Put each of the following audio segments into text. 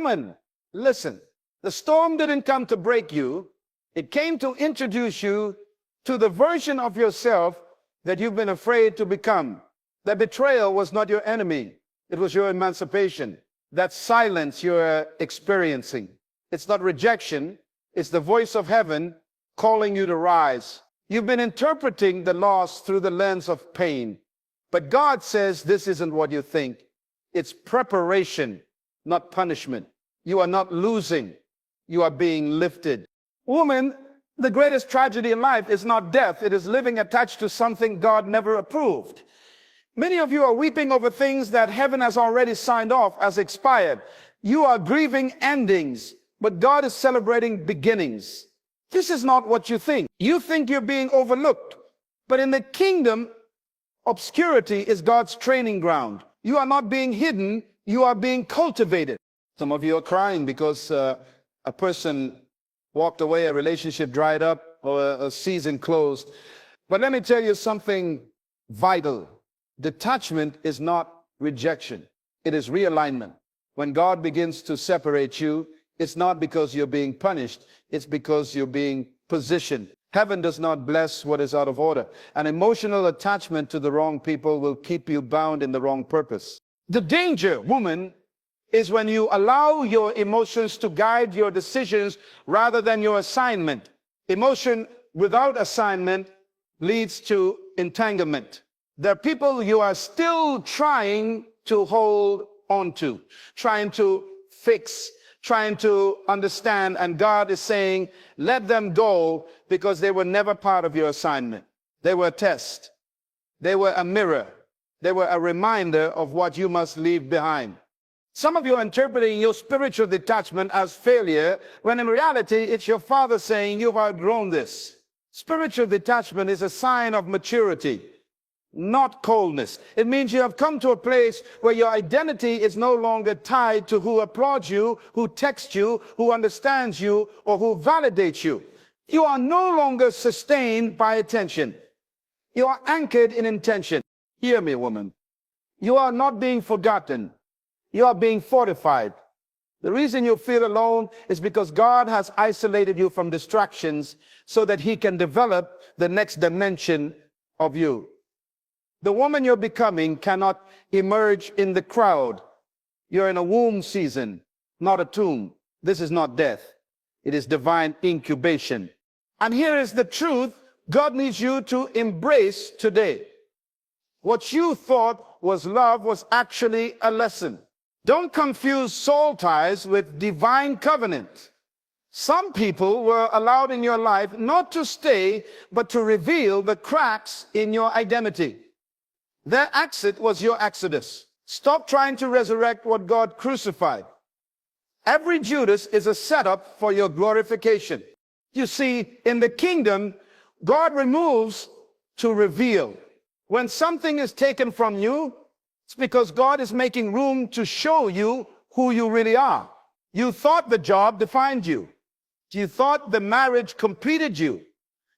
Woman, listen, the storm didn't come to break you. It came to introduce you to the version of yourself that you've been afraid to become. That betrayal was not your enemy. It was your emancipation. That silence you're experiencing. It's not rejection. It's the voice of heaven calling you to rise. You've been interpreting the loss through the lens of pain. But God says this isn't what you think. It's preparation, not punishment. You are not losing. You are being lifted. Woman, the greatest tragedy in life is not death. It is living attached to something God never approved. Many of you are weeping over things that heaven has already signed off as expired. You are grieving endings, but God is celebrating beginnings. This is not what you think. You think you're being overlooked. But in the kingdom, obscurity is God's training ground. You are not being hidden. You are being cultivated. Some of you are crying because a person walked away, a relationship dried up, or a season closed. But let me tell you something vital. Detachment is not rejection. It is realignment. When God begins to separate you, it's not because you're being punished. It's because you're being positioned. Heaven does not bless what is out of order. An emotional attachment to the wrong people will keep you bound in the wrong purpose. The danger, woman, is when you allow your emotions to guide your decisions rather than your assignment. Emotion without assignment leads to entanglement. There are people you are still trying to hold on to, trying to fix, trying to understand, and God is saying, let them go because they were never part of your assignment. They were a test. They were a mirror. They were a reminder of what you must leave behind. Some of you are interpreting your spiritual detachment as failure, when in reality, it's your Father saying, you've outgrown this. Spiritual detachment is a sign of maturity, not coldness. It means you have come to a place where your identity is no longer tied to who applauds you, who texts you, who understands you, or who validates you. You are no longer sustained by attention. You are anchored in intention. Hear me, woman. You are not being forgotten. You are being fortified. The reason you feel alone is because God has isolated you from distractions so that he can develop the next dimension of you. The woman you're becoming cannot emerge in the crowd. You're in a womb season, not a tomb. This is not death. It is divine incubation. And here is the truth God needs you to embrace today. What you thought was love was actually a lesson. Don't confuse soul ties with divine covenant. Some people were allowed in your life not to stay, but to reveal the cracks in your identity. Their exit was your exodus. Stop trying to resurrect what God crucified. Every Judas is a setup for your glorification. You see, in the kingdom, God removes to reveal. When something is taken from you, it's because God is making room to show you who you really are. You thought the job defined you. You thought the marriage completed you.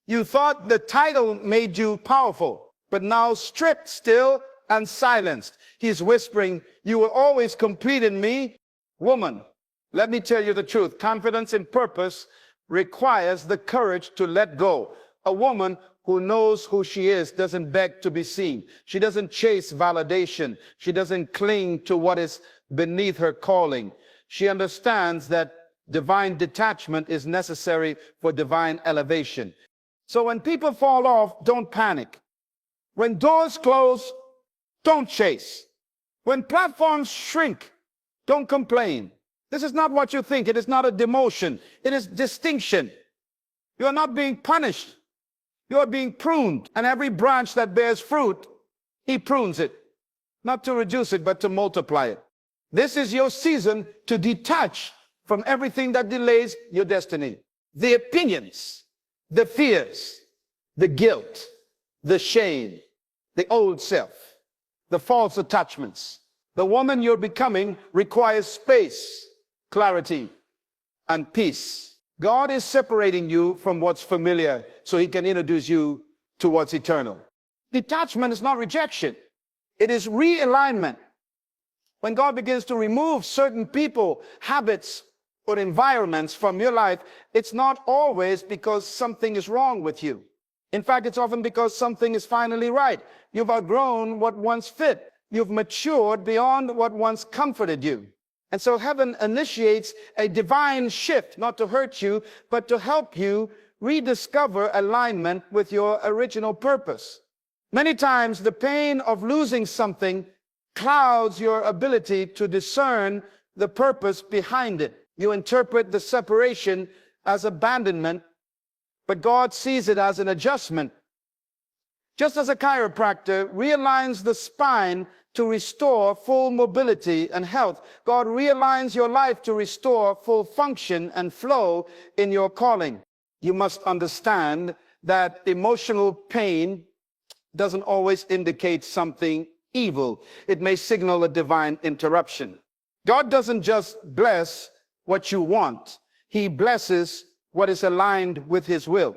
You thought the title made you powerful. But now stripped still and silenced, he's whispering, you will always complete in me. Woman, let me tell you the truth. Confidence in purpose requires the courage to let go. A woman who knows who she is doesn't beg to be seen. She doesn't chase validation. She doesn't cling to what is beneath her calling. She understands that divine detachment is necessary for divine elevation. So when people fall off, don't panic. When doors close, don't chase. When platforms shrink, don't complain. This is not what you think. It is not a demotion. It is distinction. You are not being punished. You are being pruned. And every branch that bears fruit, he prunes it. Not to reduce it, but to multiply it. This is your season to detach from everything that delays your destiny. The opinions, the fears, the guilt, the shame, the old self, the false attachments. The woman you're becoming requires space, clarity, and peace. God is separating you from what's familiar so he can introduce you to what's eternal. Detachment is not rejection. It is realignment. When God begins to remove certain people, habits, or environments from your life, it's not always because something is wrong with you. In fact, it's often because something is finally right. You've outgrown what once fit. You've matured beyond what once comforted you. And so heaven initiates a divine shift, not to hurt you, but to help you rediscover alignment with your original purpose. Many times, the pain of losing something clouds your ability to discern the purpose behind it. You interpret the separation as abandonment, but God sees it as an adjustment. Just as a chiropractor realigns the spine to restore full mobility and health, God realigns your life to restore full function and flow in your calling. You must understand that emotional pain doesn't always indicate something evil. It may signal a divine interruption. God doesn't just bless what you want. He blesses what is aligned with his will.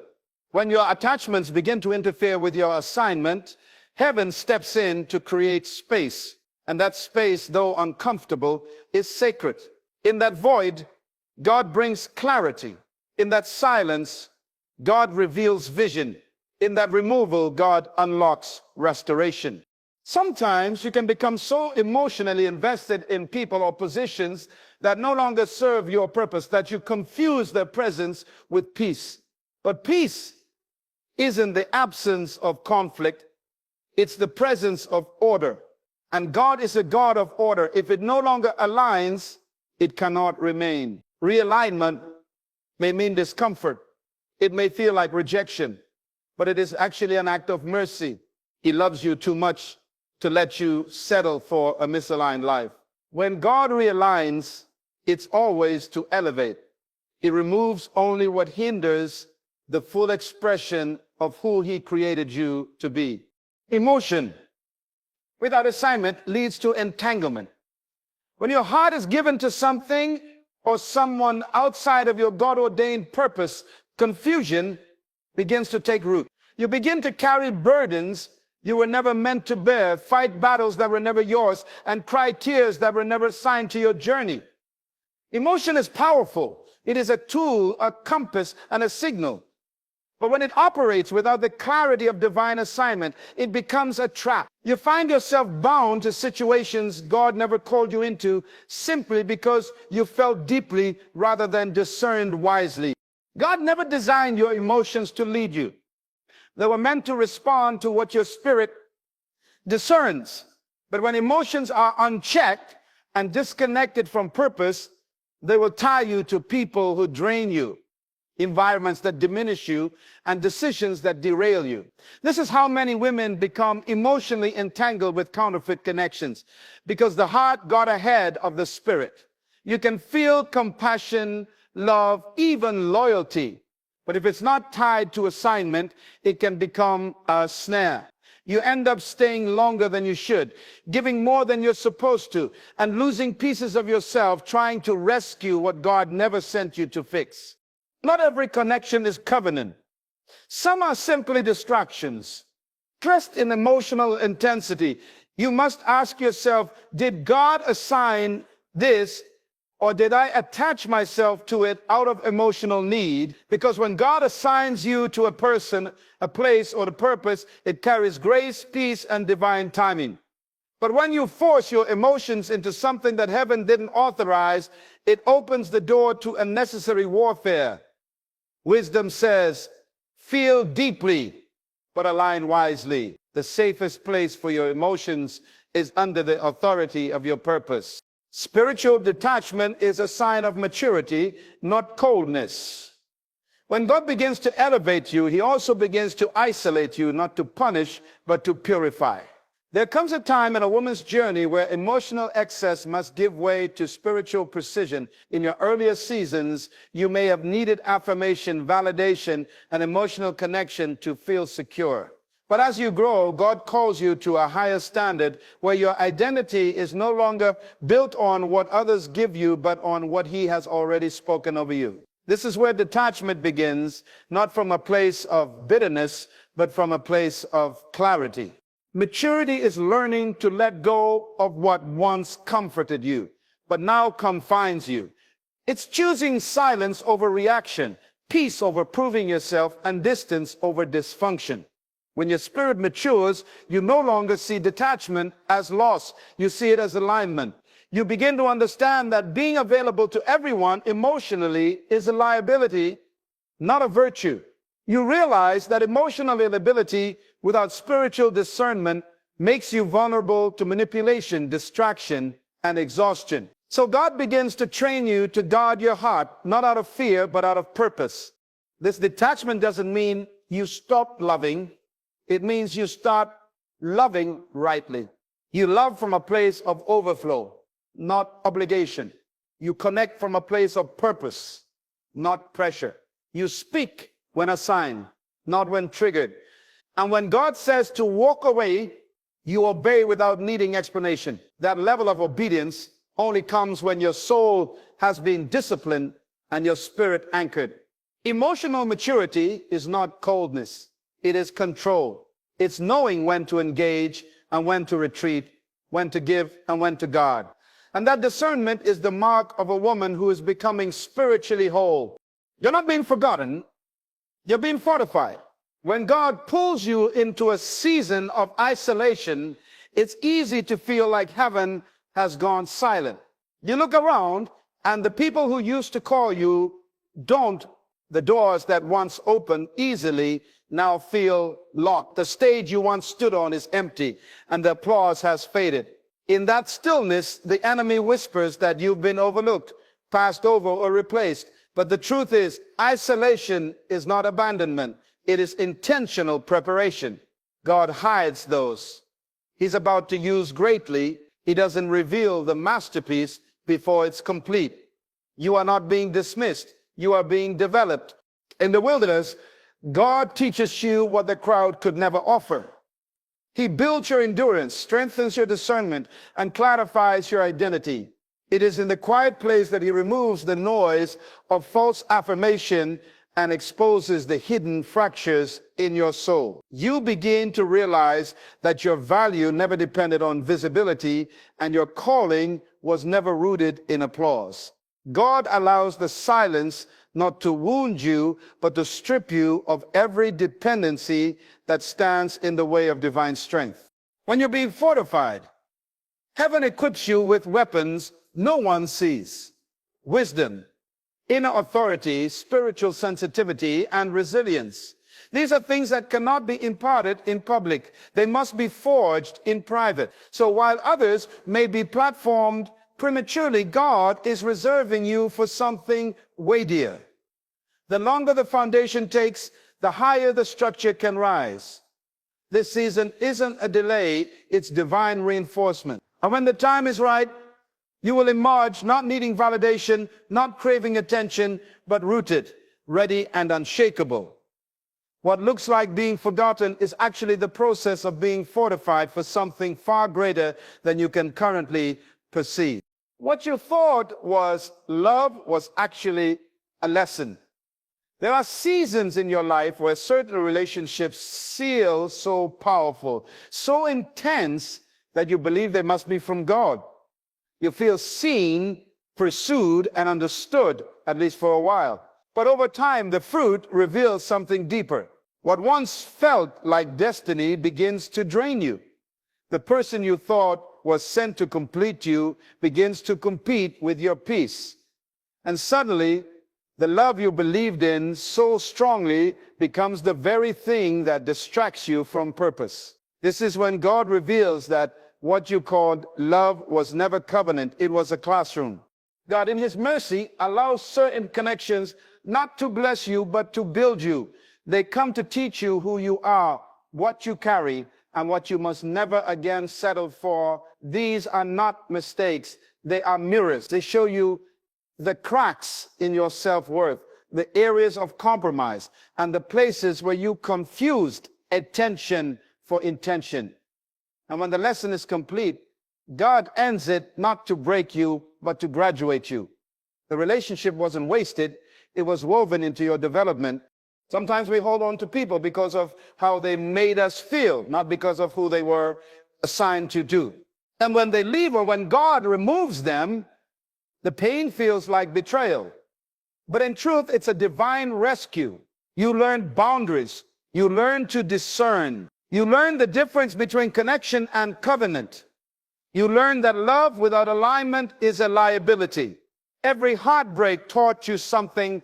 When your attachments begin to interfere with your assignment, heaven steps in to create space. And that space, though uncomfortable, is sacred. In that void, God brings clarity. In that silence, God reveals vision. In that removal, God unlocks restoration. Sometimes you can become so emotionally invested in people or positions that no longer serve your purpose, that you confuse their presence with peace. But peace isn't the absence of conflict, it's the presence of order. And God is a God of order. If it no longer aligns, it cannot remain. Realignment may mean discomfort. It may feel like rejection, but it is actually an act of mercy. He loves you too much to let you settle for a misaligned life. When God realigns, it's always to elevate. He removes only what hinders the full expression of who he created you to be. Emotion without assignment leads to entanglement. When your heart is given to something or someone outside of your God-ordained purpose, confusion begins to take root. You begin to carry burdens you were never meant to bear, fight battles that were never yours, and cry tears that were never assigned to your journey. Emotion is powerful. It is a tool, a compass, and a signal. But when it operates without the clarity of divine assignment, it becomes a trap. You find yourself bound to situations God never called you into simply because you felt deeply rather than discerned wisely. God never designed your emotions to lead you. They were meant to respond to what your spirit discerns. But when emotions are unchecked and disconnected from purpose, they will tie you to people who drain you, environments that diminish you, and decisions that derail you. This is how many women become emotionally entangled with counterfeit connections, because the heart got ahead of the spirit. You can feel compassion, love, even loyalty, but if it's not tied to assignment, it can become a snare. You end up staying longer than you should, giving more than you're supposed to, and losing pieces of yourself trying to rescue what God never sent you to fix. Not every connection is covenant. Some are simply distractions. Dressed in emotional intensity, you must ask yourself, did God assign this, or did I attach myself to it out of emotional need? Because when God assigns you to a person, a place, or the purpose, it carries grace, peace, and divine timing. But when you force your emotions into something that heaven didn't authorize, it opens the door to unnecessary warfare. Wisdom says, feel deeply, but align wisely. The safest place for your emotions is under the authority of your purpose. Spiritual detachment is a sign of maturity, not coldness. When God begins to elevate you, he also begins to isolate you, not to punish, but to purify. There comes a time in a woman's journey where emotional excess must give way to spiritual precision. In your earlier seasons, you may have needed affirmation, validation, and emotional connection to feel secure. But as you grow, God calls you to a higher standard where your identity is no longer built on what others give you, but on what he has already spoken over you. This is where detachment begins, not from a place of bitterness, but from a place of clarity. Maturity is learning to let go of what once comforted you, but now confines you. It's choosing silence over reaction, peace over proving yourself, and distance over dysfunction. When your spirit matures, you no longer see detachment as loss. You see it as alignment. You begin to understand that being available to everyone emotionally is a liability, not a virtue. You realize that emotional availability without spiritual discernment makes you vulnerable to manipulation, distraction, and exhaustion. So God begins to train you to guard your heart, not out of fear, but out of purpose. This detachment doesn't mean you stop loving. It means you start loving rightly. You love from a place of overflow, not obligation. You connect from a place of purpose, not pressure. You speak when assigned, not when triggered. And when God says to walk away, you obey without needing explanation. That level of obedience only comes when your soul has been disciplined and your spirit anchored. Emotional maturity is not coldness. It is control. It's knowing when to engage and when to retreat, when to give and when to guard. And that discernment is the mark of a woman who is becoming spiritually whole. You're not being forgotten. You're being fortified. When God pulls you into a season of isolation, it's easy to feel like heaven has gone silent. You look around and the people who used to call you don't. The doors that once opened easily now feel locked. The stage you once stood on is empty and the applause has faded. In that stillness, the enemy whispers that you've been overlooked, passed over, or replaced. But the truth is, isolation is not abandonment. It is intentional preparation. God hides those He's about to use greatly. He doesn't reveal the masterpiece before it's complete. You are not being dismissed. You are being developed. In the wilderness, God teaches you what the crowd could never offer. He builds your endurance, strengthens your discernment, and clarifies your identity. It is in the quiet place that He removes the noise of false affirmation and exposes the hidden fractures in your soul. You begin to realize that your value never depended on visibility and your calling was never rooted in applause. God allows the silence not to wound you, but to strip you of every dependency that stands in the way of divine strength. When you're being fortified, heaven equips you with weapons no one sees: wisdom, inner authority, spiritual sensitivity, and resilience. These are things that cannot be imparted in public. They must be forged in private. So while others may be platformed prematurely, God is reserving you for something weightier. The longer the foundation takes, the higher the structure can rise. This season isn't a delay, it's divine reinforcement. And when the time is right, you will emerge not needing validation, not craving attention, but rooted, ready, and unshakable. What looks like being forgotten is actually the process of being fortified for something far greater than you can currently perceive. What you thought was love was actually a lesson. There are seasons in your life where certain relationships feel so powerful, so intense that you believe they must be from God. You feel seen, pursued, and understood, at least for a while. But over time, the fruit reveals something deeper. What once felt like destiny begins to drain you. The person you thought was sent to complete you begins to compete with your peace. And suddenly, the love you believed in so strongly becomes the very thing that distracts you from purpose. This is when God reveals that what you called love was never covenant, it was a classroom. God, in His mercy, allows certain connections not to bless you, but to build you. They come to teach you who you are, what you carry, and what you must never again settle for. These are not mistakes. They are mirrors. They show you the cracks in your self-worth, the areas of compromise, and the places where you confused attention for intention. And when the lesson is complete, God ends it not to break you, but to graduate you. The relationship wasn't wasted. It was woven into your development. Sometimes we hold on to people because of how they made us feel, not because of who they were assigned to do. And when they leave or when God removes them, the pain feels like betrayal. But in truth, it's a divine rescue. You learn boundaries. You learn to discern. You learn the difference between connection and covenant. You learn that love without alignment is a liability. Every heartbreak taught you something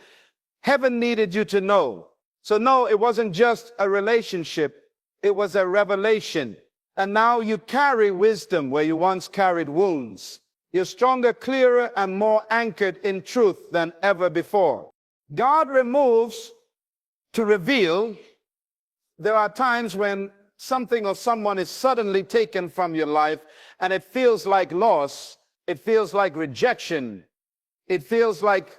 heaven needed you to know. So no, it wasn't just a relationship. It was a revelation. And now you carry wisdom where you once carried wounds. You're stronger, clearer, and more anchored in truth than ever before. God removes to reveal. There are times when something or someone is suddenly taken from your life and it feels like loss. It feels like rejection. It feels like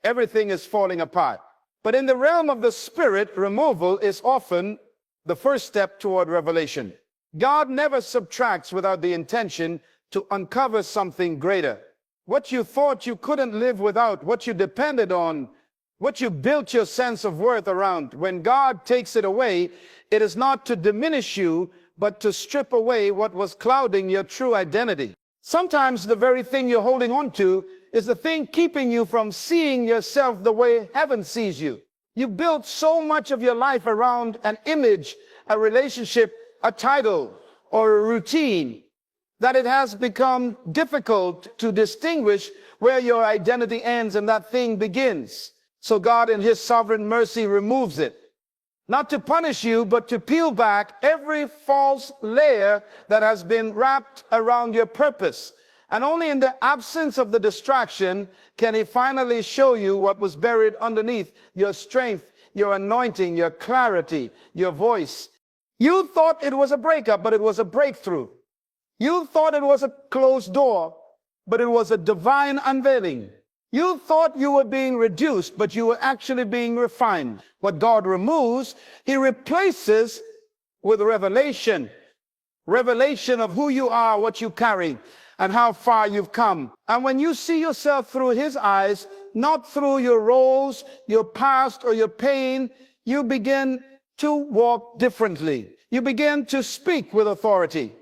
everything is falling apart. But in the realm of the spirit, removal is often the first step toward revelation. God never subtracts without the intention to uncover something greater. What you thought you couldn't live without, what you depended on, what you built your sense of worth around, when God takes it away, it is not to diminish you, but to strip away what was clouding your true identity. Sometimes the very thing you're holding on to is the thing keeping you from seeing yourself the way heaven sees you. You built so much of your life around an image, a relationship, a title, or a routine, that it has become difficult to distinguish where your identity ends and that thing begins. So God in his sovereign mercy removes it. Not to punish you, but to peel back every false layer that has been wrapped around your purpose. And only in the absence of the distraction can he finally show you what was buried underneath: your strength, your anointing, your clarity, your voice. You thought it was a breakup, but it was a breakthrough. You thought it was a closed door, but it was a divine unveiling. You thought you were being reduced, but you were actually being refined. What God removes, he replaces with revelation. Revelation of who you are, what you carry, and how far you've come. And when you see yourself through his eyes, not through your roles, your past, or your pain, you begin to walk differently. You begin to speak with authority.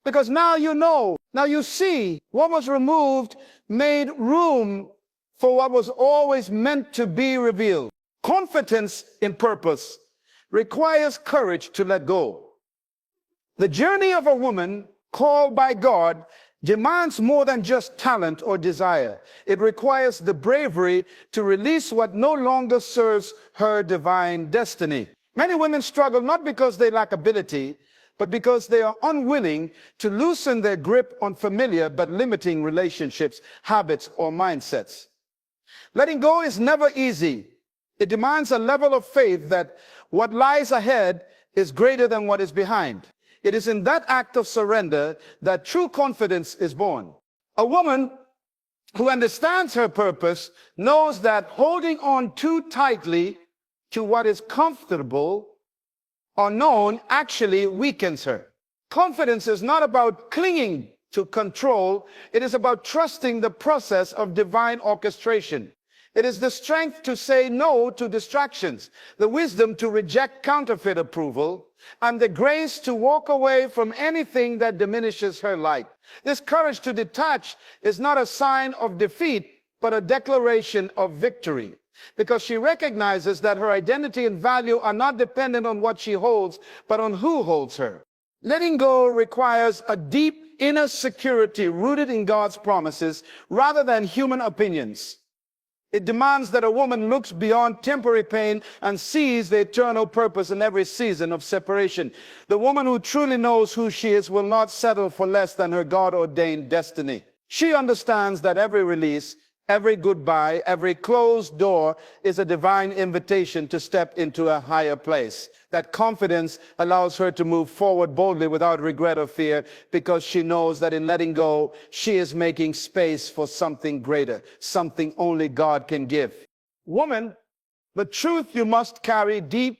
Because now you know, now you see what was removed made room for what was always meant to be revealed. Confidence in purpose requires courage to let go. The journey of a woman called by God demands more than just talent or desire. It requires the bravery to release what no longer serves her divine destiny. Many women struggle not because they lack ability, but because they are unwilling to loosen their grip on familiar but limiting relationships, habits, or mindsets. Letting go is never easy. It demands a level of faith that what lies ahead is greater than what is behind. It is in that act of surrender that true confidence is born. A woman who understands her purpose knows that holding on too tightly to what is comfortable or known actually weakens her. Confidence is not about clinging to control. It is about trusting the process of divine orchestration. It is the strength to say no to distractions, the wisdom to reject counterfeit approval, and the grace to walk away from anything that diminishes her light. This courage to detach is not a sign of defeat, but a declaration of victory, because she recognizes that her identity and value are not dependent on what she holds, but on who holds her. Letting go requires a deep inner security rooted in God's promises rather than human opinions. It demands that a woman looks beyond temporary pain and sees the eternal purpose in every season of separation. The woman who truly knows who she is will not settle for less than her God-ordained destiny. She understands that every release, every goodbye, every closed door is a divine invitation to step into a higher place. That confidence allows her to move forward boldly without regret or fear, because she knows that in letting go, she is making space for something greater, something only God can give. Woman, the truth you must carry deep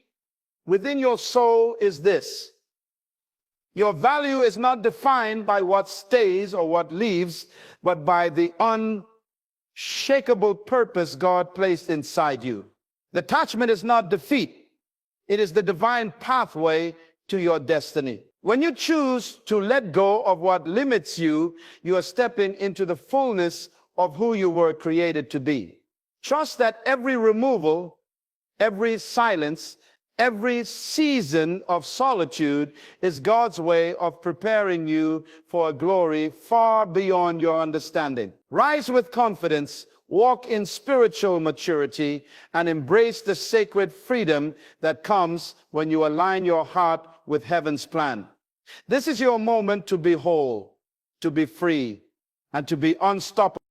within your soul is this: your value is not defined by what stays or what leaves, but by the unshakable purpose God placed inside you. Detachment is not defeat. It is the divine pathway to your destiny. When you choose to let go of what limits you, you are stepping into the fullness of who you were created to be. Trust that every removal, every silence, every season of solitude is God's way of preparing you for a glory far beyond your understanding. Rise with confidence, walk in spiritual maturity, and embrace the sacred freedom that comes when you align your heart with heaven's plan. This is your moment to be whole, to be free, and to be unstoppable.